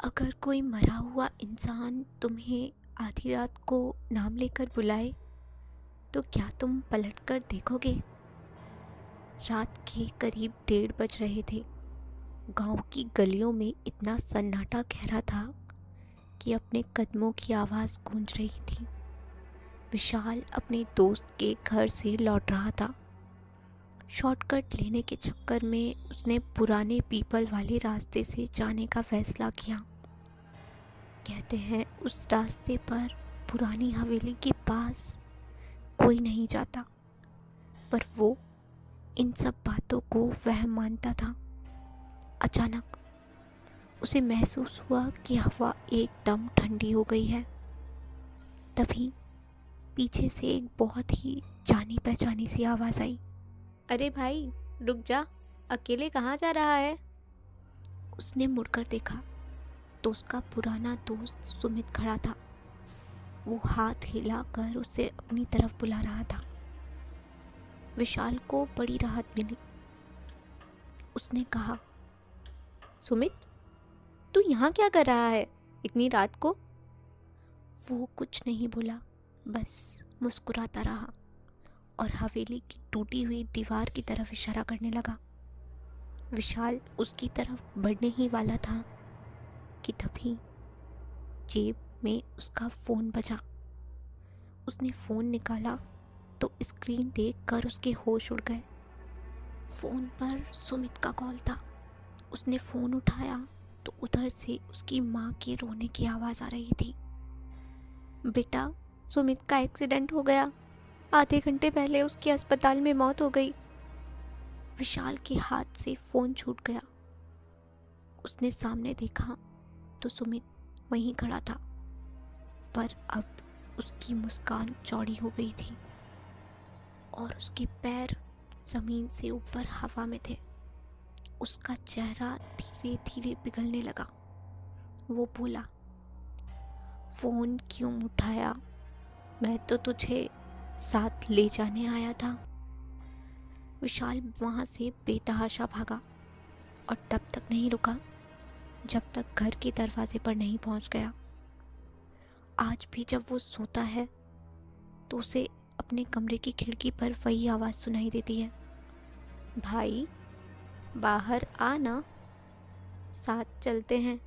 अगर कोई मरा हुआ इंसान तुम्हें आधी रात को नाम लेकर बुलाए तो क्या तुम पलटकर देखोगे? रात के करीब 1:30 बज रहे थे। गांव की गलियों में इतना सन्नाटा गहरा था कि अपने कदमों की आवाज़ गूंज रही थी। विशाल अपने दोस्त के घर से लौट रहा था। शॉर्टकट लेने के चक्कर में उसने पुराने पीपल वाले रास्ते से जाने का फैसला किया। कहते हैं उस रास्ते पर पुरानी हवेली के पास कोई नहीं जाता, पर वो इन सब बातों को वहम मानता था। अचानक उसे महसूस हुआ कि हवा एकदम ठंडी हो गई है। तभी पीछे से एक बहुत ही जानी पहचानी सी आवाज़ आई। अरे भाई, रुक जा। अकेले कहाँ जा रहा है? उसने मुड़कर देखा तो उसका पुराना दोस्त सुमित खड़ा था। वो हाथ हिलाकर उसे अपनी तरफ बुला रहा था। विशाल को बड़ी राहत मिली। उसने कहा, सुमित, तू यहाँ क्या कर रहा है इतनी रात को? वो कुछ नहीं बोला, बस मुस्कुराता रहा और हवेली की टूटी हुई दीवार की तरफ इशारा करने लगा। विशाल उसकी तरफ बढ़ने ही वाला था कि तभी जेब में उसका फ़ोन बजा। उसने फ़ोन निकाला तो स्क्रीन देखकर उसके होश उड़ गए। फ़ोन पर सुमित का कॉल था। उसने फ़ोन उठाया तो उधर से उसकी माँ के रोने की आवाज़ आ रही थी। बेटा, सुमित का एक्सीडेंट हो गया। आधे घंटे पहले उसकी अस्पताल में मौत हो गई। विशाल के हाथ से फ़ोन छूट गया। उसने सामने देखा तो सुमित वहीं खड़ा था, पर अब उसकी मुस्कान चौड़ी हो गई थी और उसके पैर ज़मीन से ऊपर हवा में थे। उसका चेहरा धीरे धीरे पिघलने लगा। वो बोला, फ़ोन क्यों उठाया? मैं तो तुझे साथ ले जाने आया था। विशाल वहाँ से बेतहाशा भागा और तब तक नहीं रुका जब तक घर के दरवाजे पर नहीं पहुँच गया। आज भी जब वो सोता है तो उसे अपने कमरे की खिड़की पर वही आवाज़ सुनाई देती है। भाई, बाहर आ ना, साथ चलते हैं।